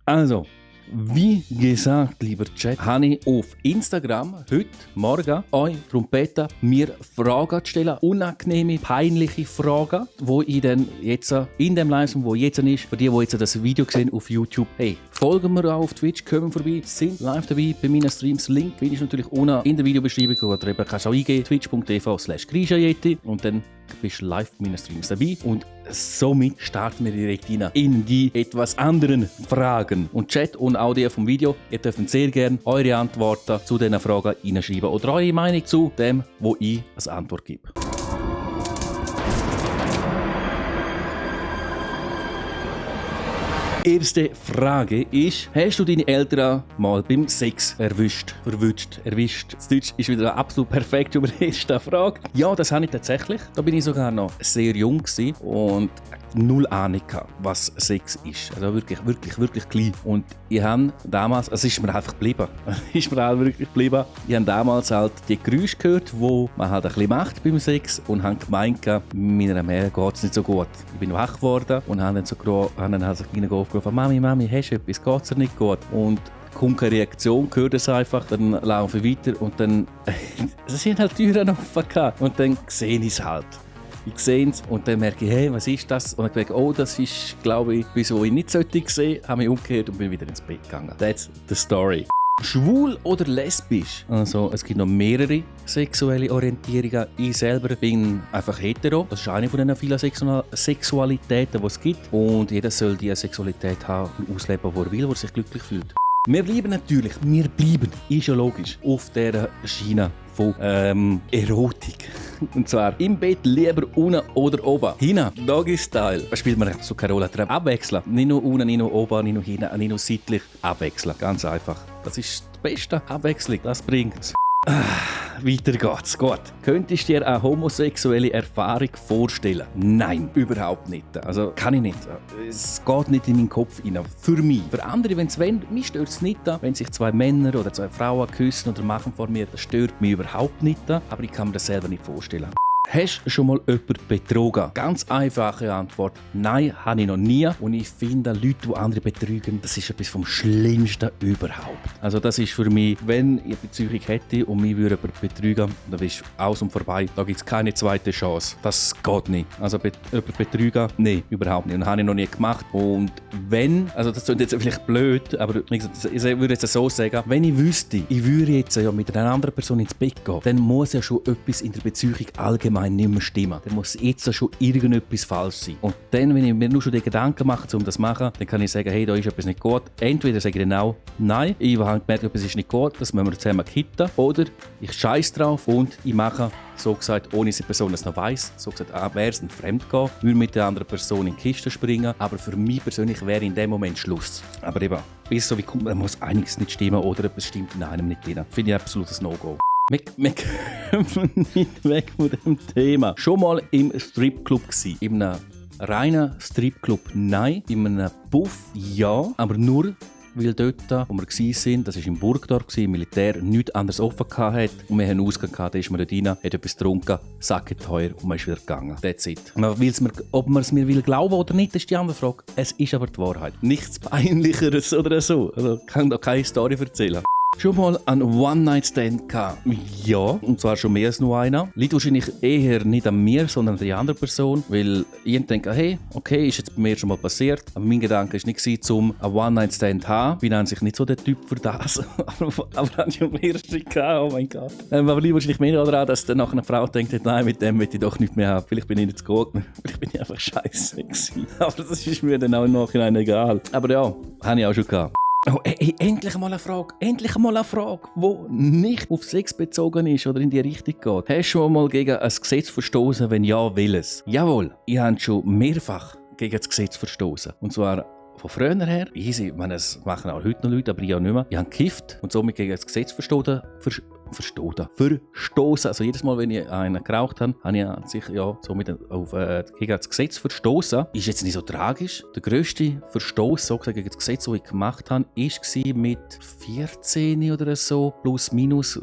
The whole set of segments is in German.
Also, wie gesagt, lieber Chat, habe ich auf Instagram heute Morgen euch darum gebeten, mir Fragen zu stellen, unangenehme, peinliche Fragen, wo ich dann jetzt in dem Livestream, wo jetzt ist, für die jetzt das Video sehen auf YouTube, hey, folgen wir auch auf Twitch, kommen vorbei, sind live dabei bei meinen Streams. Link findest du natürlich unten in der Videobeschreibung oder eben kannst du auch eingeben, twitch.tv/Grijayeti und dann bist du live bei meinen Streams dabei und somit starten wir direkt rein in die etwas anderen Fragen. Und Chat und auch die vom Video, ihr dürft sehr gerne eure Antworten zu diesen Fragen reinschreiben oder eure Meinung zu dem, wo ich als Antwort gebe. Erste Frage ist, hast du deine Eltern mal beim Sex erwischt? Das Deutsch ist wieder absolut perfekt über die erste Frage. Ja, das habe ich tatsächlich. Da bin ich sogar noch sehr jung gewesen und null Ahnung gehabt, was Sex ist. Also wirklich klein. Und ich habe damals, es ist mir einfach geblieben. Ich habe damals halt die Geräusche gehört, die man halt ein bisschen macht beim Sex und habe gemeint, meiner Mutter geht es nicht so gut. Ich bin wach geworden und habe dann halt aufgerufen, Mami, hast du etwas, geht es dir nicht gut? Und kommt keine Reaktion, hört es einfach, dann laufe ich weiter und dann sind halt die Türen offen gehabt. Und dann sehe ich es halt. Ich sehe es und dann merke ich, hey, was ist das? Und dann denke ich, oh, das ist, glaube ich, wieso ich nicht sollte sehen, habe mich umgekehrt und bin wieder ins Bett gegangen. That's the story. Schwul oder lesbisch? Also, es gibt noch mehrere sexuelle Orientierungen. Ich selber bin einfach hetero. Das ist eine von den vielen Sexualitäten, die es gibt. Und jeder soll die Sexualität haben und ausleben, wo er will, wo er sich glücklich fühlt. Wir bleiben, ist ja logisch, auf dieser Schiene von Erotik. Und zwar im Bett lieber unten oder oben. Hinten, Doggy-Style. Da spielt man so keine Rolle. Abwechseln. Nicht nur unten, nicht nur oben, nicht nur hinten, nicht nur seitlich. Abwechseln. Ganz einfach. Das ist die beste Abwechslung. Das bringt's. Weiter geht's. Gut. Könntest du dir eine homosexuelle Erfahrung vorstellen? Nein, überhaupt nicht. Also kann ich nicht. Es geht nicht in meinen Kopf rein. Für mich. Für andere, wenn es wollen, mich stört es nicht. Wenn sich zwei Männer oder zwei Frauen küssen oder machen vor mir, das stört mich überhaupt nicht. Aber ich kann mir das selber nicht vorstellen. Hast du schon mal jemanden betrogen? Ganz einfache Antwort. Nein, habe ich noch nie. Und ich finde, Leute, die andere betrügen, das ist etwas vom Schlimmsten überhaupt. Also das ist für mich, wenn ich eine Beziehung hätte und mich würde jemand betrügen, dann ist aus und vorbei. Da gibt es keine zweite Chance. Das geht nicht. Also jemanden betrügen, nein, überhaupt nicht. Und das habe ich noch nie gemacht. Und wenn, also das klingt jetzt vielleicht blöd, aber ich würde jetzt so sagen, wenn ich wüsste, ich würde jetzt ja mit einer anderen Person ins Bett gehen, dann muss ja schon etwas in der Beziehung allgemein nicht mehr stimmen. Dann muss jetzt schon irgendetwas falsch sein. Und dann, wenn ich mir nur schon die Gedanken mache, um das zu machen, dann kann ich sagen, hey, da ist etwas nicht gut. Entweder sage ich genau, nein, ich habe gemerkt, etwas ist nicht gut, das müssen wir zusammen kitten. Oder ich scheiße drauf und ich mache, so gesagt, ohne dass die Person es noch weiss, so gesagt, wäre es ein Fremdgehen, würde mit der anderen Person in die Kiste springen, aber für mich persönlich wäre in dem Moment Schluss. Aber eben, bis so wie kommt, muss einiges nicht stimmen oder etwas stimmt in einem nicht drin. Finde ich absolutes No-Go. Wir kommen nicht weg von dem Thema. Schon mal im Stripclub gsi. In einem reinen Stripclub nein. In einem Puff ja, aber nur weil dort, wo wir waren, das war im Burgdorf, im Militär, nichts anderes offen hatte. Und wir haben einen Ausgang gehabt, da ist man dort rein, hat etwas getrunken, sacketeuer und man ist wieder gegangen. That's it. Ob man es mir will glauben oder nicht, ist die andere Frage. Es ist aber die Wahrheit. Nichts Peinlicheres oder so. Also, ich kann da keine Story erzählen. Schon mal einen One-Night-Stand gehabt? Ja, und zwar schon mehr als nur einer. Liegt wahrscheinlich eher nicht an mir, sondern an der anderen Person. Weil ich denke, hey, okay, ist jetzt bei mir schon mal passiert. Aber mein Gedanke war nicht, um einen One-Night-Stand zu haben. Ich bin an sich nicht so der Typ für das. aber dann schon mehrere gehabt, oh mein Gott. Aber liegt wahrscheinlich mehr daran, dass dann nachher eine Frau denkt, nein, mit dem will ich doch nicht mehr haben. Vielleicht bin ich nicht zu gut, vielleicht bin ich einfach scheiße gewesen. Aber das ist mir dann auch im Nachhinein egal. Aber ja, habe ich auch schon gehabt. Oh, endlich mal eine Frage, die nicht auf Sex bezogen ist oder in die Richtung geht. Hast du schon mal gegen ein Gesetz verstoßen? Wenn ja, welches? Jawohl, ich habe schon mehrfach gegen das Gesetz verstoßen. Und zwar von früher her, easy, das machen auch heute noch Leute, aber ich auch nicht mehr. Ich habe gekifft und somit gegen das Gesetz verstoßen. Verstoßen. Also jedes Mal, wenn ich einen geraucht habe, habe ich sich gegen das Gesetz verstoßen. Ist jetzt nicht so tragisch. Der grösste Verstoß gegen das Gesetz, den ich gemacht habe, war mit 14 oder so, plus minus,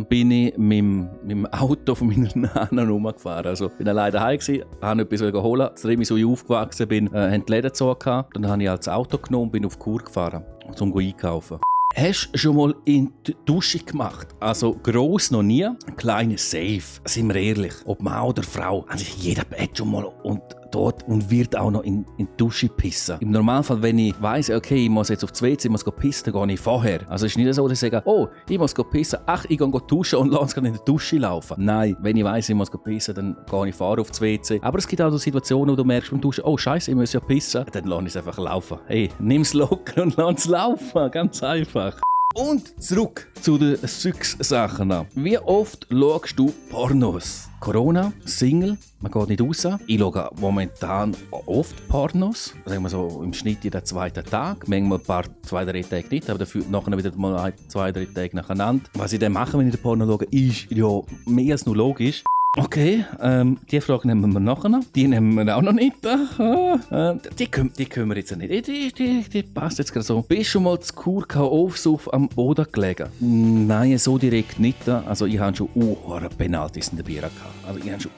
bin ich mit dem Auto von meiner Nana rumgefahren. Also bin alleine daheim gewesen, habe etwas holen. Als ich so aufgewachsen bin, haben die Läden zu gehabt. Dann habe ich das Auto genommen und bin auf Kur gefahren, um einkaufen. Hast du schon mal in die Dusche gemacht? Also gross noch nie, ein kleiner Safe. Sind wir ehrlich, ob Mann oder Frau, also jeder hat schon mal dort und wird auch noch in die Dusche pissen. Im Normalfall, wenn ich weiss, okay, ich muss jetzt auf die WC, ich muss pissen, dann gehe ich vorher. Also es ist nicht so, dass ich sage, oh, ich muss pissen, ach, ich gehe duschen und lasse in der Dusche laufen. Nein, wenn ich weiss, ich muss pissen, dann gehe ich vorher auf die WC. Aber es gibt auch Situationen, wo du merkst beim Duschen, oh Scheiße, ich muss ja pissen. Dann lasse ich es einfach laufen. Hey, nimm es locker und lass es laufen. Ganz einfach. Und zurück zu den Sex-Sachen. Wie oft schaust du Pornos? Corona, Single, man geht nicht raus. Ich schaue momentan oft Pornos. Sagen wir so im Schnitt jeden zweiten Tag. Manchmal ein paar 2-3 Tage nicht, aber dafür nachher wieder mal 2-3 Tage nacheinander. Was ich dann mache, wenn ich den Porno schaue, ist ja mehr als nur logisch. Okay, die Frage nehmen wir nachher. Die nehmen wir auch noch nicht. Die können wir jetzt nicht. Die passt jetzt gerade so. Bist du schon mal zu Kur K.O.-Suff am Boden gelegen? Nein, so direkt nicht. Also ich habe schon Penalties in der Bier gehabt. Also ich habe schon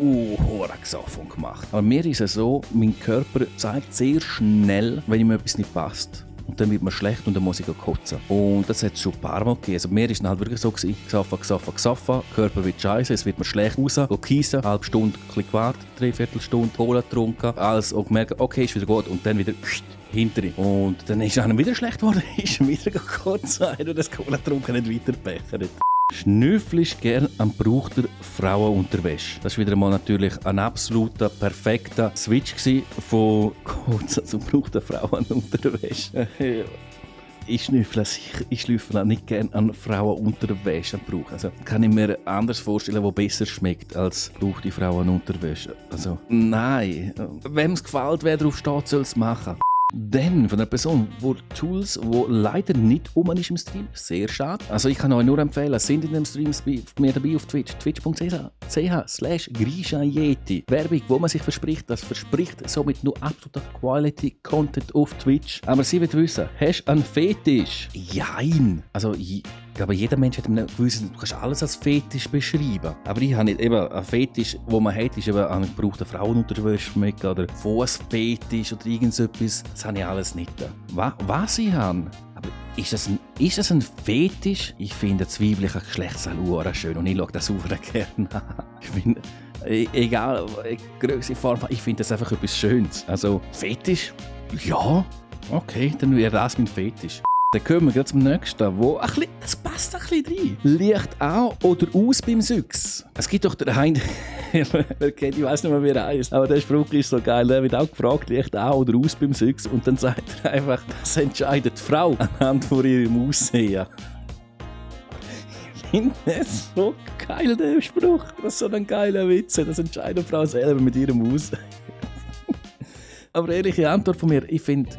gesoffen gemacht. Aber mir ist es so, mein Körper zeigt sehr schnell, wenn ihm etwas nicht passt. Und dann wird mir schlecht und dann muss ich kotzen. Und das hat es schon ein paar Mal gegeben. Also mir war es halt wirklich so gewesen. Gesoffen. Körper wird scheiße, es wird mir schlecht raus. Kiesen, eine halbe Stunde, ein bisschen gewartet, 3/4 Stunde, Cola getrunken. Alles auch gemerkt, okay, ist wieder gut. Und dann wieder hinterher. Und dann ist einem wieder schlecht geworden, ist wieder gekotzt. Und das Cola getrunken nicht weiter gebechert. Schnüffelst gern am gebrauchter Frauenunterwäsche. Das war wieder mal natürlich ein absoluter, perfekter Switch von kurzer zu gebrauchter Frauenunterwäsche. Ich schnüffle nicht gerne an Frauenunterwäsche. Also kann ich mir anders vorstellen, wo besser schmeckt als gebrauchte Frauenunterwäsche. Also nein, wem es gefällt, wer drauf steht, soll es machen. Dann von einer Person, die Jules, die leider nicht ist im Stream. Sehr schade. Also ich kann euch nur empfehlen, sind in dem Stream mit mir dabei auf Twitch. twitch.ch/grishayeti. Werbung, wo man sich verspricht, das verspricht somit nur absoluter Quality Content auf Twitch. Aber sie wird wissen, hast du einen Fetisch? Jein. Also ich glaube, jeder Mensch hat einen gewissen, du kannst alles als Fetisch beschreiben. Aber ich habe nicht eben einen Fetisch, den man hat, ist eben an gebrauchte Frauenunterwäsche schmecken oder Fußfetisch oder irgendetwas. Das habe ich alles nicht. Was ich habe? Aber ist das ein Fetisch? Ich finde das weibliche Geschlechtsteil schön und ich schaue das super gerne an. Ich finde, egal, Größe, Form, ich finde das einfach etwas Schönes. Also, Fetisch? Ja, okay, dann wäre das mein Fetisch. Dann kommen wir gleich zum nächsten, wo das passt ein bisschen rein. Licht an oder aus beim Sex? Es gibt doch den einen, ich weiß nicht mehr, wie er heißt, aber der Spruch ist so geil. Der wird auch gefragt, Licht an oder aus beim Sex? Und dann sagt er einfach, das entscheidet die Frau anhand von ihrem Aussehen. Ich finde das so geil, der Spruch. Das ist so ein geiler Witz. Das entscheidet die Frau selber mit ihrem Aussehen. Aber ehrliche Antwort von mir, ich finde,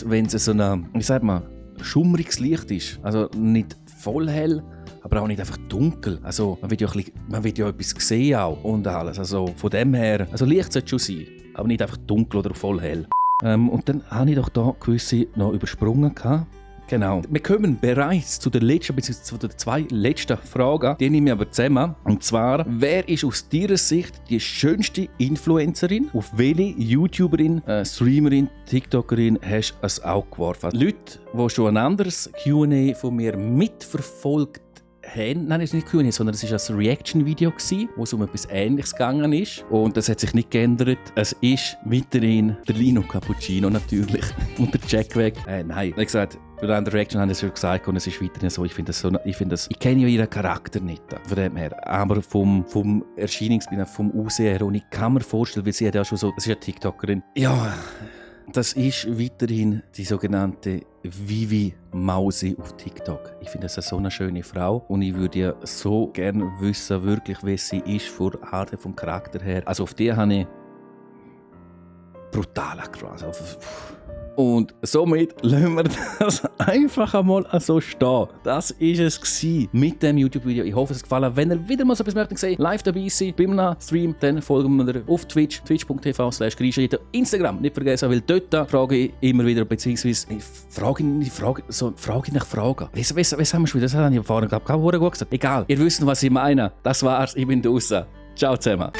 wenn es so ein, wie sagt man, schummriges Licht ist, also nicht voll hell, aber auch nicht einfach dunkel. Also man wird ja etwas sehen auch und alles. Also von dem her, also Licht sollte schon sein, aber nicht einfach dunkel oder voll hell. Und dann habe ich doch da gewisse noch übersprungen gehabt. Genau. Wir kommen bereits zu der letzten, bzw. zu den 2 letzten Fragen. Die nehmen wir aber zusammen. Und zwar, wer ist aus deiner Sicht die schönste Influencerin? Auf welche YouTuberin, Streamerin, TikTokerin hast du ein Auge geworfen? Leute, die schon ein anderes Q&A von mir mitverfolgt haben. Nein, es ist nicht Q&A, sondern es war ein Reaction-Video, wo es um etwas Ähnliches gegangen ist. Und das hat sich nicht geändert. Es ist weiterhin der Lino Cappuccino natürlich. Und der Jack weg. Nein, wie gesagt, bei der Reaction haben sie es schon gesagt und es ist weiterhin so. Ich kenne ja ihren Charakter nicht. Von dem her. Aber vom Erscheinungsbild, vom Aussehen her. Und ich kann mir vorstellen, weil sie hat ja schon so, das ist eine TikTokerin. Ja, das ist weiterhin die sogenannte Vivi Mausi auf TikTok. Ich finde das so eine schöne Frau und ich würde ja so gerne wissen, wirklich, wie sie ist von der Art, vom Charakter her. Also auf die habe ich brutal across. Und somit lassen wir das einfach einmal so stehen. Das war es mit dem YouTube-Video. Ich hoffe, es hat gefallen. Wenn ihr wieder mal so etwas möchtet sehen, live dabei sein, bei einem Stream, dann folgen wir auf Twitch, twitch.tv/Grischreden. Instagram nicht vergessen, weil dort frage ich immer wieder, beziehungsweise ich frage nach Fragen. Was haben wir schon wieder? Das habe ich vorhin, glaube ich, gut gesagt. Egal, ihr wisst, was ich meine. Das war's, ich bin draußen. Ciao zusammen.